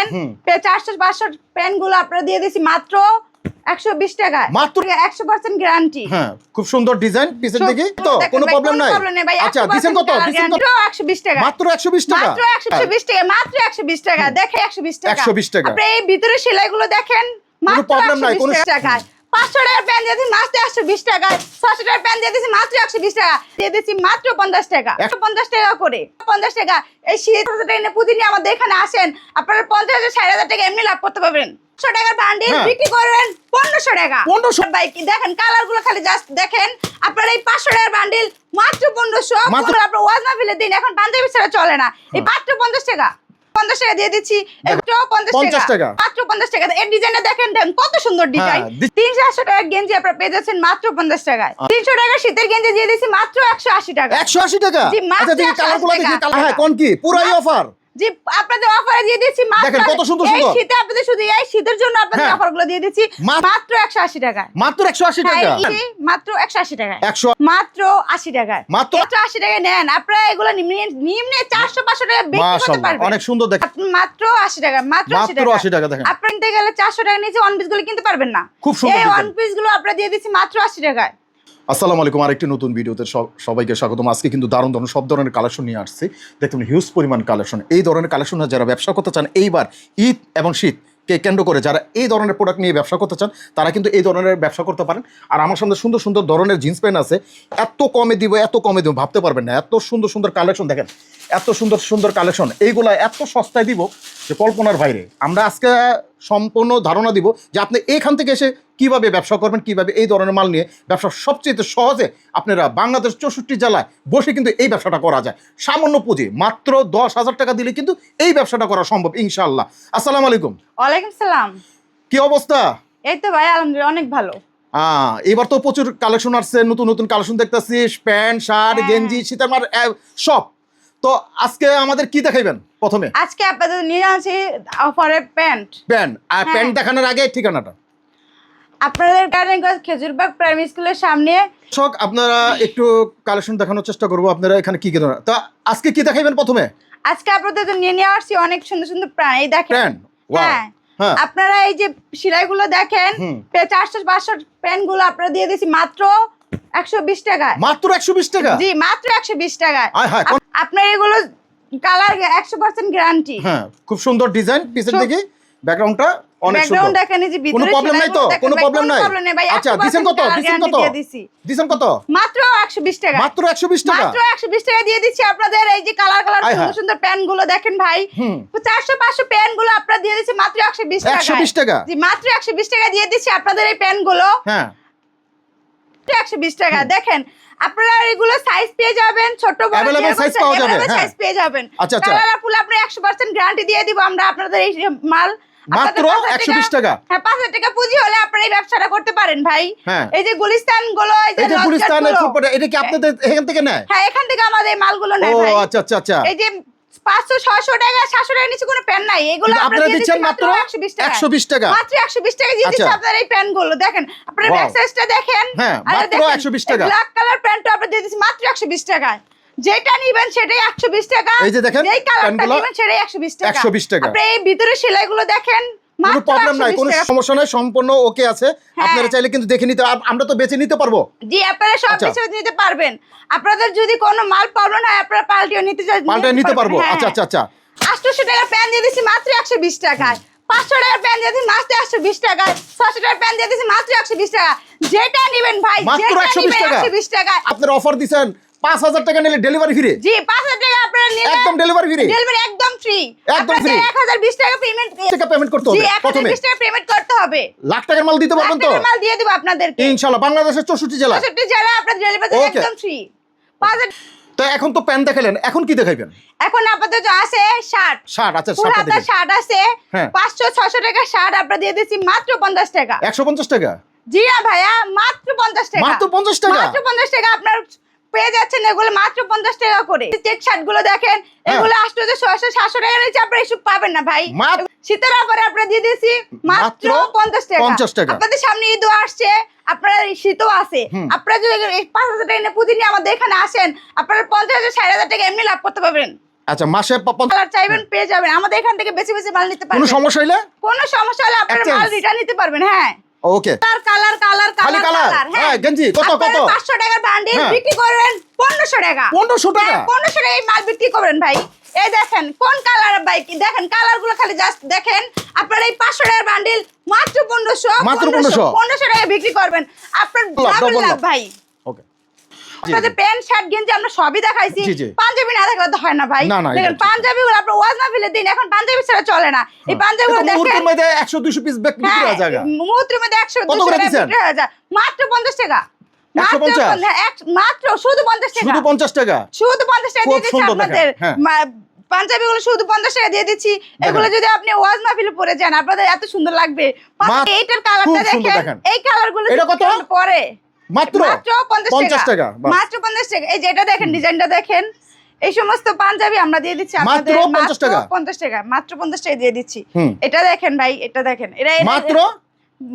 দেখেন 400-500 প্যান্ট গুলো আপনারা দিয়ে দিচ্ছি মাত্র 120 টাকা, মাত্র 100% গ্যারান্টি। হ্যাঁ, খুব সুন্দর ডিজাইন পিছন থেকে, তো কোনো প্রবলেম নাই। আচ্ছা, দিছেন কত? দিছেন কত? 120 টাকা, মাত্র 120 টাকা, মাত্র 120 টাকা, মাত্র 120 টাকা। দেখে 120 টাকা, 120 টাকা। আপনি এই ভিতরে সেলাইগুলো দেখেন মাত্র প্রবলেম নাই, 120 টাকা। 500 টাকার প্যান্ট দিয়ে দিচ্ছি মাত্র 120 টাকা, 600 টাকার প্যান্ট দিয়ে দিচ্ছি মাত্র 120 টাকা, দিয়ে দিচ্ছি মাত্র 50 টাকা, 150 টাকা করে, 50 টাকা। এই শীত ট্রেনে পুঁজি নিয়ে আমাদের এখানে আসেন, আপনারা 50,000-60,000 টাকা এমনি লাভ করতে পারবেন। 100 টাকার বান্ডিল বিক্রি করবেন 1500 টাকা। 1500 ভাই কি দেখেন কালার গুলো, খালি জাস্ট দেখেন। আপনারা এই 500 টাকার বান্ডিল মাত্র 1500, আপনারা ওয়াজ না ফেলে দিন, এখন পাঞ্জাবি ছাড়া চলে না। এই মাত্র 50 টাকা, 50 টাকা দিয়ে দিচ্ছি, একটু 50 টাকা, মাত্র 50 টাকা। এই ডিজাইনটা দেখেন, কত সুন্দর ডিজাইন। 300 টাকার গেঞ্জি আপনারা পেয়ে যাচ্ছেন মাত্র 50 টাকায়। 300 টাকার শীতের গেঞ্জি দিয়ে দিচ্ছি মাত্র 180 টাকা। 180 টাকা? জি, মাত্র আচ্ছা, দেখি কালারগুলো দেখি। হ্যাঁ, কোন কি পুরাই অফার? জি, আপনাদের অফারে দিয়ে দিচ্ছি মাত্র, দেখেন কত সুন্দর এই সুন্দর। শীতে আপনাদের শুধু এই শীতের জন্য আপনাদের অফারগুলো দিয়ে দিচ্ছি মাত্র 180 টাকা। মাত্র 180 টাকা, মাত্র 180 টাকা, 100 মাত্র 80 টাকায়, মাত্র 80 টাকায় নেন। আপনারা এগুলো নিম্নে 400-500 টাকা বিক্রি করতে মাশাআল্লাহ, পারবেন। অনেক সুন্দর দেখেন। মাত্র 80 টাকা, মাত্র 80 মাত্র টাকা। 80 টাকা দেখেন। আপনি নিতে গেলে 400 টাকা নিচে ওয়ান পিস গুলো কিনতে পারবেন না। খুব সুন্দর এই ডিজাইন। ওয়ান পিস গুলো আপনারা দিয়ে দিচ্ছি মাত্র 80 টাকায়। আসসালামু আলাইকুম, আরেকটি নতুন ভিডিওতে সবাইকে স্বাগতম। আজকে কিন্তু দারুণ দারুণ সব ধরনের কালেকশন নিয়ে আসছি। দেখুন হিউজ পরিমাণ কালেকশন। এই ধরনের কালেকশন যারা ব্যবসা করতে চান, এইবার ঈদ এবং শীতকে কেন্দ্র করে যারা এই ধরনের প্রোডাক্ট নিয়ে ব্যবসা করতে চান, তারা কিন্তু এই ধরনের ব্যবসা করতে পারেন। আর আমার সামনে সুন্দর সুন্দর ধরনের জিন্স প্যান্ট আছে, এত কমে দিব, এত কমে দিব ভাবতে পারবেন না। এত সুন্দর সুন্দর কালেকশন দেখেন, এত সুন্দর সুন্দর কালেকশন, এইগুলা এত সস্তায় দিব যে কল্পনার বাইরে। আমরা আজকে সম্পূর্ণ ধারণা দিব যে আপনি এইখান থেকে এসে কিভাবে ব্যবসা করবেন, কিভাবে এই ধরনের মাল নিয়ে ব্যবসা সবচেয়ে সহজে আপনারা বাংলাদেশ 64 জেলায় বসে কিন্তু এই ব্যবসাটা করা যায়। সামান্য পুঁজি মাত্র 10,000 টাকা দিলে কিন্তু এই ব্যবসাটা করা সম্ভব ইনশাআল্লাহ। আসসালামু আলাইকুম। ওয়ালাইকুম সালাম। কি অবস্থা? এই তো ভাই আলহামদুলিল্লাহ অনেক ভালো। এবার তো প্রচুর কালেকশন আসছে, নতুন নতুন কালেকশন দেখতেছি, প্যান্ট শার্ট গেঞ্জি শীতের মার সব। তো আজকে আমাদের কি দেখাইবেন প্রথমে? আজকে আপনাদের নিয়ে আসি অফারে প্যান্ট। আর প্যান্ট দেখানোর আগে ঠিকানাটা আপনাদের কারণে খেজুরবাগ প্রাইমারি স্কুলের সামনে। শখ আপনারা একটু কালেকশন দেখানোর চেষ্টা করবো। আপনারা এখানে কি কেন, তো আজকে কি দেখাইবেন প্রথমে? আজকে আপনাদের নিয়ে আসছি অনেক সুন্দর সুন্দর প্যান্ট। এই দেখেন, হ্যাঁ, আপনারা এই যে সেলাইগুলো দেখেন, 400-500 প্যান্ট গুলো আপনারা দিয়ে দিচ্ছি মাত্র 120 টাকায়। মাত্র 120 টাকা? জি, মাত্র 120 টাকায়। হ্যাঁ, আপনার এগুলো কালার 100% গ্যারান্টি। হ্যাঁ, খুব সুন্দর ডিজাইন পিছন থেকে, ব্যাকগ্রাউন্ডটা অনেক সুন্দর। ব্যাকগ্রাউন্ড দেখেন, এই যে ভিতরে কোনো প্রবলেম নাই তো? কোনো প্রবলেম নাই? আচ্ছা, দিছেন কত? দিছেন কত? দিছেন কত? মাত্র 120 টাকা, মাত্র 120 টাকা, মাত্র 120 টাকা দিয়ে দিচ্ছি আপনাদের। এই যে কালার সুন্দর সুন্দর প্যান্ট গুলো দেখেন ভাই, 400-500 প্যান্ট গুলো আপনারা দিয়ে দিচ্ছি মাত্র 120 টাকা। 120 টাকা? জি, মাত্র 120 টাকা দিয়ে দিচ্ছি আপনাদের এই প্যান্ট গুলো। হ্যাঁ, 120 টাকা। দেখেন আপনারা এগুলো সাইজ পেয়ে যাবেন, ছোট বড় अवेलेबल সাইজ পাওয়া যাবে। হ্যাঁ, সাইজ পেয়ে যাবেন। আচ্ছা, কালার ফুল আপনি 100% গ্যারান্টি দিয়ে দিব আমরা আপনাদের এই মাল মাত্র 120 টাকা। হ্যাঁ, 5,000 টাকা পুঁজি হলে আপনারা এই ব্যবসাটা করতে পারেন ভাই। এই যে গুলিস্তান গুলো, এই যে গুলিস্তানের ফুটপাতে, এটা কি আপনাদের এখান থেকে নেয়? হ্যাঁ, এখান থেকে আমাদের এই মালগুলো নেয় ভাই। ও আচ্ছা আচ্ছা আচ্ছা। এই যে 500-600 টাকা, 700 টাকার নিচে কোনো প্যান নাই। এগুলো আপনারা দিচ্ছেন মাত্র 120 টাকা। মাত্র 120 টাকা দিয়ে দিচ্ছি আপনারা এই প্যান গুলো। দেখেন আপনারা ব্যাক সাইজটা দেখেন। হ্যাঁ, মাত্র 120 টাকা। ব্ল্যাক কালার প্যান্টটা আপনারা দিয়ে দিচ্ছি মাত্র 120 টাকায়। যেটা নিবেন সেটাই 120 টাকা। এই যে দেখেন, এই কালারটা নিবেন সেটাই 120 টাকা। 120 টাকা। আপনি এই ভিতরে সেলাইগুলো দেখেন, কোনো প্রবলেম নাই, কোনো সমস্যা নাই, সম্পূর্ণ ওকে আছে। আপনারা চাইলে কিন্তু দেখে নিতে, আমরা তো বেচে নিতে পারবো। জি, আপনারা সব বেচে নিতে পারবেন। আপনাদের যদি কোনো মাল প্রবলেম হয় আপনারা পাল্টিয়ে নিতে পারবো। আচ্ছা আচ্ছা আচ্ছা। 800 টাকার প্যান দিয়ে দিচ্ছি মাত্র 120 টাকায়। 500 টাকার প্যান দিয়ে দিচ্ছি মাত্র 120 টাকায়। 600 টাকার প্যান দিয়ে দিচ্ছি মাত্র 120 টাকা। যেটা নেবেন ভাই, মাত্র 120 টাকা। আপনারা অফার দিবেন 5,000 টাকা নিলে ডেলিভারি ফ্রি। জি, 5,000 টাকা আপনারা নিলে একদম ডেলিভারি ফ্রি। ডেলিভারি একদম ফ্রি। একদম ফ্রি। 1020 টাকা পেমেন্ট করতে হবে প্রথমে। 1020 টাকা পেমেন্ট করতে হবে। লাখ টাকার মাল দিতে পারবেন তো? লাখ টাকার মাল দিয়ে দেব আপনাদেরকে ইনশাআল্লাহ। বাংলাদেশের 64 জেলা, 64 জেলা আপনাদের ডেলিভারি একদম ফ্রি। 5,000। তো এখন তো প্যান্ট দেখালেন, এখন কি দেখাইবেন? এখন আপাতত আছে শার্ট। আচ্ছা, ফুল হাতা শার্ট আছে। 500-600 টাকা শার্ট আপনারা দিয়ে দিচ্ছি মাত্র 50 টাকা। 150 টাকা? জি না ভাইয়া, মাত্র 50 টাকা। মাত্র 50 টাকা? মাত্র 50 টাকা আপনার পেয়ে যাচ্ছেন এগুলো মাত্র 50 টাকা করে। চেক শার্ট গুলো দেখেন, এগুলো 800-600-700 টাকা নিচে আপনারা এসব পাবেন না ভাই। শীতের অফারে আপনারা দিয়ে দিচ্ছি মাত্র 50 টাকা। 50 টাকা। আপনাদের সামনে ঈদ আসছে, আপনারা শীতও আছে। আপনারা যদি 5,000 টাকা পুঁজি নিয়ে আমাদের এখানে আসেন, আপনারা 50,000-60,000 টাকা এমনি লাভ করতে পারবেন। আচ্ছা মাসে কালার চাইবেন পেয়ে যাবেন, আমাদের এখান থেকে বেশি বেশি মাল নিতে কোনো পারবেন। সমস্যা হইলে কোনো সমস্যা হলে আপনারা মাল রিটার্ন নিতে পারবেন। হ্যাঁ ওকে, কালার কালার খালি কালার কালার। হ্যাঁ হ্যাঁ গেঞ্জি কত কত? 500 টাকার বান্ডিল হ্যাঁ। বিক্রি করবেন 1500 টাকা। 1500 টাকা? 1500 টাকা এই মাল বিক্রি করবেন ভাই। এই দেখেন কোন কালার ভাই, কি দেখেন কালারগুলো খালি জাস্ট দেখেন। আপনারা এই 500 টাকার বান্ডিল মাত্র 1500 মাত্র 1500 টাকা বিক্রি করবেন। আপনার ডাবল লাভ ভাই। ওকে, আপনাদের প্যান্ট শার্ট গেঞ্জি আমরা সবই দেখাইছি, জি, জি। পাঞ্জাবি না দেখালে তো হয় না ভাই। না, না, দেখেন এটা ঠিক। পাঞ্জাবিগুলো আপনারা ওয়াজ মাহফিলে দিন, এখন পাঞ্জাবি ছাড়া চলে না। এই পাঞ্জাবিগুলো এটা মুহূর্তের দেখেন মধ্যে 100 200 পিস বিক্রি হয়ে যায়। মুহূর্তের মধ্যে 100 কত 200 করে টাকা দিছেন? বিক্রি হয়ে যায়। মাত্র 50 টাকা। 150? মাত্র শুধু 50 টাকা। শুধু 50 টাকা? শুধু 50 টাকা খুব দিয়ে দিচ্ছি সুন্দর দেখেন, আপনাদের। হ্যাঁ। পাঞ্জাবিগুলো শুধু 50 টাকা দিয়ে দিচ্ছি। এগুলো যদি আপনি ওয়াজ মাহফিলে পরে যান আপনাদের এত সুন্দর লাগবে। এইটার কালারটা খুব সুন্দর দেখেন, দেখেন। এই কালারগুলো এটা কত? পরে মাত্র 50 টাকা। বাহ। মাত্র 50 টাকা। এই যে এটা দেখেন, ডিজাইনটা দেখেন। এই সমস্ত পাঞ্জাবি আমরা দিয়ে দিচ্ছি আপনাদের মাত্র 50 টাকা? 50 টাকা, মাত্র 50 টাকা দিয়ে দিচ্ছি। হুম। এটা দেখেন ভাই, এটা দেখেন, মাত্র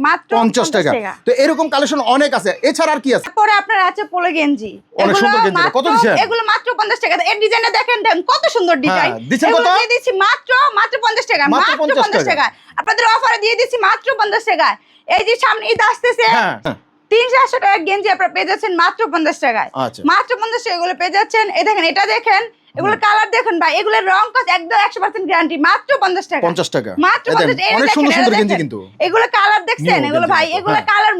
মাত্র 50 টাকা। তো এরকম কালেকশন অনেক আছে, এছাড়া আর কি আছে? তারপরে আপনার আছে পোলো গেঞ্জি, অনেক সুন্দর গেঞ্জি, কত দিছেন? এগুলো মাত্র 50 টাকা। এর ডিজাইনটা দেখেন, কত সুন্দর ডিজাইন। হ্যাঁ, দিচ্ছেন কত? দিয়ে দিচ্ছি মাত্র 50 টাকা। মাত্র মাত্র 50 50 টাকা। আপনাদের অফারে দিয়ে দিচ্ছি মাত্র 50 টাকা। এই যে সামনে ঈদ আসতেছে, হ্যাঁ, হ্যাঁ। 300 টাকার গেঞ্জি আপনারা পেয়ে যাচ্ছেন মাত্র 50 টাকায়। আচ্ছা। মাত্র 50 টাকা এগুলো পেয়ে যাচ্ছেন। এই দেখেন, এটা দেখেন, এগুলো কালার দেখুন ভাই, এগুলোর রং কাজ একদম 100% গ্যারান্টি। মাত্র 50 টাকা। 50 টাকা। মাত্র এই দেখেন, 50 টাকা। অনেক সুন্দর সুন্দর গেঞ্জি কিন্তু। এগুলো কালার দেখছেন, New এগুলো গেঞ্জি ভাই, কিন্তু, এগুলো হ্যাঁ। কালার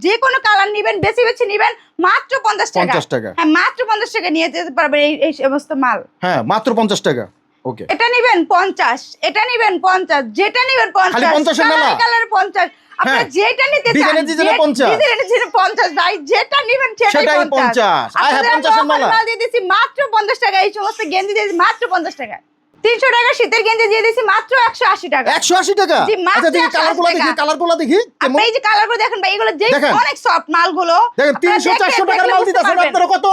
যে কোনো কালার নেবেন, বেশি বেশি নেবেন মাত্র 50 টাকা। 50 টাকা। হ্যাঁ, মাত্র 50 টাকা নিয়ে যেতে পারবেন এই সমস্ত মাল। হ্যাঁ, মাত্র 50 টাকা। ওকে, এটা নেবেন 50, এটা নেবেন 50, যেটা নেবেন 50। খালি 50 এর মেলা? কালার 50। আপনারা হ্যাঁ। যেটা নিতে চান, ডিজাইনের ডিজাইনে 50? ডিজাইনের ডিজাইনে 50 ভাই, যেটা নেবেন সেটাই সেটাই 50। 50 আয় হ্যাঁ, আপনাদের 50 এর আমরা মেলা? মাল দিয়ে দিচ্ছি মাত্র 50 টাকা। এই সমস্ত গেঞ্জি দিয়ে দিচ্ছি মাত্র 50 টাকা। 300 টাকা শীতের গেঞ্জি দিয়ে দিচ্ছি মাত্র 180 টাকা। 180 টাকা? জি, মাত্র আচ্ছা দেখি 180 কালারগুলো দেখি, টাকা। কালারগুলো দেখি আপনি কেমন। এই যে কালারগুলো দেখেন ভাই, এগুলো যে দেখেন। অনেক সফট মালগুলো। দেখেন আপনারা 300 400 টাকার মাল দিতেছেন আপনারা কত?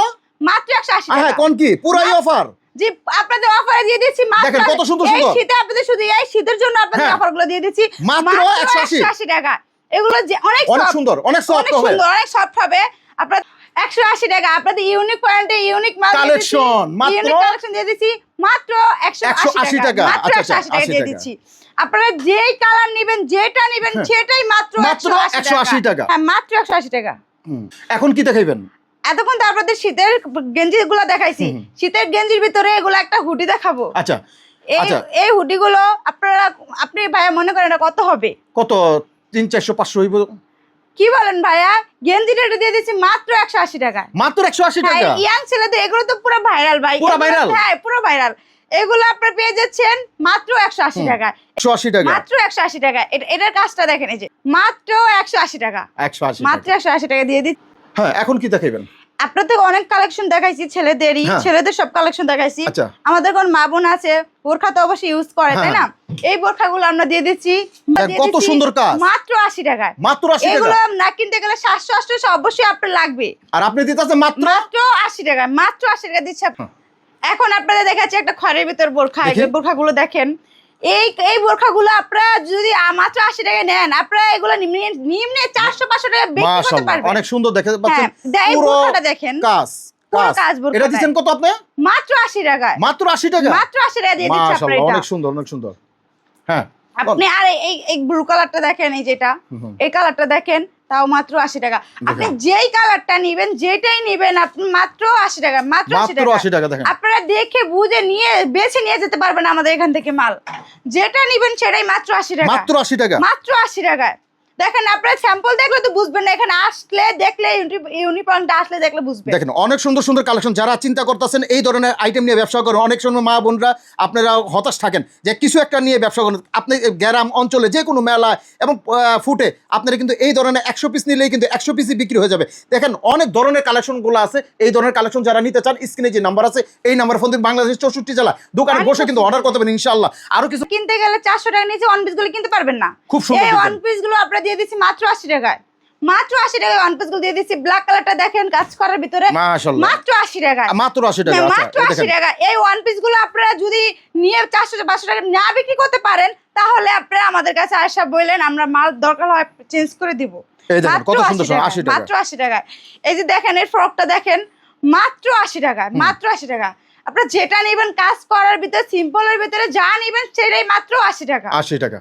মাত্র 180 হ্যাঁ, টাকা। কোন কি পুরাই অফার? জি, আপনাদের অফারে দিয়ে দিচ্ছি মাত্র। দেখেন কত সুন্দর এই সুন্দর। শীতে আপনাদের শুধু এই শীতের জন্য আপনাদের হ্যাঁ। অফারগুলো দিয়ে দিচ্ছি মাত্র 180 টাকা। এগুলো যে অনেক অনেক soft, সুন্দর, অনেক soft অনেক হবে। সুন্দর, অনেক সফট হবে। আপনারা 180 টাকা। আপনাদের ইউনিক পয়েন্টে ইউনিক মাল দিয়ে দিচ্ছি। Collection, মাত্র? ইউনিক কালেকশন দিয়ে দিচ্ছি মাত্র 180 টাকা। মাত্র আচ্ছা, 180 টাকা 80 দিয়ে টাকা। দিচ্ছি। আপনারা যেই কালার নেবেন, যেটা নেবেন সেটাই মাত্র মাত্র 180 টাকা। হ্যাঁ, মাত্র 180 টাকা। হুম। এখন কি দেখাইবেন? এতক্ষণ তো আপনাদের শীতের গেঞ্জিগুলো দেখাইছি। শীতের গেঞ্জির ভিতরে এগুলো একটা হুডি দেখাবো। আচ্ছা এই আচ্ছা, এই হুডিগুলো আপনি ভাইয়া মনে করেন এটা কত হবে? কত 300 400 500 হইব? কি বলেন ভাইয়া? গেঞ্জিটা দিয়ে দিচ্ছি মাত্র 180 টাকা। মাত্র 180 টাকা? ইয়াং ছেলেদের এগুলো তো পুরো ভাইরাল ভাই। পুরো viral? হ্যাঁ, পুরো ভাইরাল। এগুলো আপনারা পেয়ে যাচ্ছেন মাত্র 180 টাকা। 180 টাকা? মাত্র 180 টাকা। এটার কাজটা দেখেন, এই যে মাত্র 180 টাকা। 180 মাত্র টাকা। 180 টাকা দিয়ে দিচ্ছি। হ্যাঁ, এখন কি দেখাইবেন? আপনাদের অনেক কালেকশন দেখাইছি ছেলেদেরই, হ্যাঁ। ছেলেদের সব কালেকশন দেখাইছি। আচ্ছা। আমাদের কোন মা বোন আছে, বোরখা তো অবশ্যই ইউজ করে, তাই না? এই বোরখাগুলো আমরা দিয়ে দিচ্ছি কত সুন্দর কাজ। মাত্র 80 টাকায়। মাত্র 80 টাকা? এগুলো না কিনতে গেলে 700 800 অবশ্যই আপনার লাগবে। আর আপনি দিতেছেন মাত্র? মাত্র 80 টাকা। মাত্র 80 টাকা দিচ্ছি। এখন আপনাদের দেখাচ্ছি একটা খড়ের ভিতর বোরখা। এই বোরখাগুলো দেখেন, এই বোরখাগুলো আপনারা যদি মাত্র 80 টাকা নেন, আপনারা এগুলো নিম্নে 400 500 টাকা বিক্রি করতে মাশাআল্লাহ, পারবেন। অনেক সুন্দর দেখতে পাচ্ছেন। হ্যাঁ, এই বোরখাটা দেখেন। কাজ পুরো কাজ। কাজ বোরখা এটা দিবেন কত আপনি? মাত্র 80 টাকায়। মাত্র 80 টাকা? মাত্র 80 টাকা দিয়ে দিচ্ছি আপনারা মাশাআল্লাহ, এটা। অনেক সুন্দর, অনেক সুন্দর। হ্যাঁ, আপনি আর এই ব্লু কালারটা দেখেন, এই যেটা, এই কালারটা দেখেন, তাও মাত্র 80 টাকা। আপনি যেই কালারটা নেবেন, যেটাই নেবেন, আপনি মাত্র 80 টাকা। মাত্র 80 মাত্র 80 টাকা দেখেন। আপনারা দেখে বুঝে নিয়ে বেছে নিয়ে যেতে পারবেন আমাদের এখান থেকে মাল। যেটা নেবেন সেটাই মাত্র 80 টাকা। মাত্র 80 টাকা? মাত্র 80 টাকায়। দেখেন, আপনারা স্যাম্পল দেখলে তো বুঝবেন না, এখানে আসলে দেখলে ইউনিফর্মটা আসলে দেখলে বুঝবেন। দেখেন অনেক সুন্দর সুন্দর কালেকশন। যারা চিন্তা করতেছেন এই ধরনের আইটেম নিয়ে ব্যবসা করেন, অনেক সময় মা বোনরা আপনারা হতাশ থাকেন যে কিছু একটা নিয়ে ব্যবসা করেন, আপনি গ্রাম অঞ্চলে যে কোনো মেলা এবং ফুটে আপনারা কিন্তু এই ধরনের 100 পিস নিলেই কিন্তু 100 পিসই বিক্রি হয়ে যাবে। দেখেন অনেক ধরনের কালেকশনগুলো আছে। এই ধরনের কালেকশন যারা নিতে চান, স্ক্রিনে যে নাম্বার আছে এই নাম্বার ফোন দিন। বাংলাদেশ 64 জেলা দোকানে বসে কিন্তু অর্ডার করতে পারেন ইনশাআল্লাহ। আরো কিছু কিনতে গেলে 400 টাকা নিচে ওয়ান পিস গুলো কিনতে পারবেন না। খুব সুন্দর এই design। ওয়ান পিস গুলো আপনারা দিয়ে দিচ্ছি মাত্র 80 টাকায়। মাত্র 80 টাকায় ওয়ান পিস গুলো দিয়ে দিচ্ছি। ব্ল্যাক কালারটা দেখেন কাজ করার ভিতরে, মাশাআল্লাহ, মাত্র 80 টাকায়। মাত্র 80 টাকা? আচ্ছা, মাত্র 80 টাকা। এই ওয়ান পিস গুলো আপনারা যদি নিয়ে 400 500 টাকা না বিক্রি করতে পারেন, তাহলে আপনারা আমাদের কাছে আসা বললেন, আমরা মাল দরকার হয় চেঞ্জ করে দিব। এই দেখেন মাত্র কত সুন্দর 80 80 টাকা। মাত্র 80 টাকায়। এই যে দেখেন, এর ফ্রকটা দেখেন, মাত্র 80 টাকা। মাত্র 80 টাকা। আপনারা যেটা নেবেন কাজ করার ভিতরে সিম্পলের ভিতরে যা নেবেন সেটাই মাত্র 80 টাকা। 80 টাকা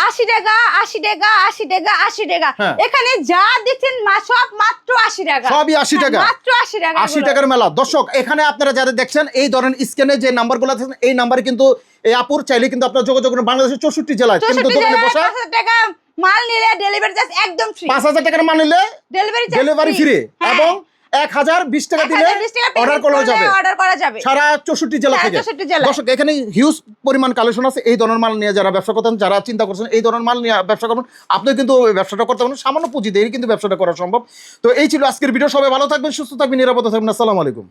80 টাকা 80 টাকা 80 টাকা 80 টাকা। হ্যাঁ। এখানে যা দেখছেন সব মাত্র 80 টাকা। সবই 80 টাকা। হ্যাঁ, মাত্র 80 টাকা। 80 টাকার মেলা। দর্শক এখানে আপনারা যারা দেখছেন এই ধরনের স্ক্যানে যে নাম্বারগুলো আছে এই নাম্বারে কিন্তু এই আপুর চাইলে কিন্তু আপনারা যোগাযোগ করুন। বাংলাদেশের 64 জেলায় কিন্তু দোকানে বসা 5000 টাকা মাল নিলে ডেলিভারি চার্জ একদম ফ্রি। 5000 টাকার মাল নিলে ডেলিভারি ফ্রি এবং 1020 টাকা দিলে অর্ডার করা যাবে সারা 64 জেলা থেকে। দর্শক এখানে হিউজ পরিমাণ কালেকশন আছে। এই ধরনের মাল নিয়ে যারা ব্যবসা করতেন, যারা চিন্তা করছেন এই ধরনের মাল নিয়ে ব্যবসা করবেন, আপনি কিন্তু ব্যবসাটা করতে পারেন। সামান্য পুঁজি দিয়ে কিন্তু ব্যবসাটা করা সম্ভব। তো এই ছিল আজকের ভিডিও। সবাই ভালো থাকবেন, সুস্থ থাকবেন, নিরাপদে থাকবেন। আসসালামু আলাইকুম।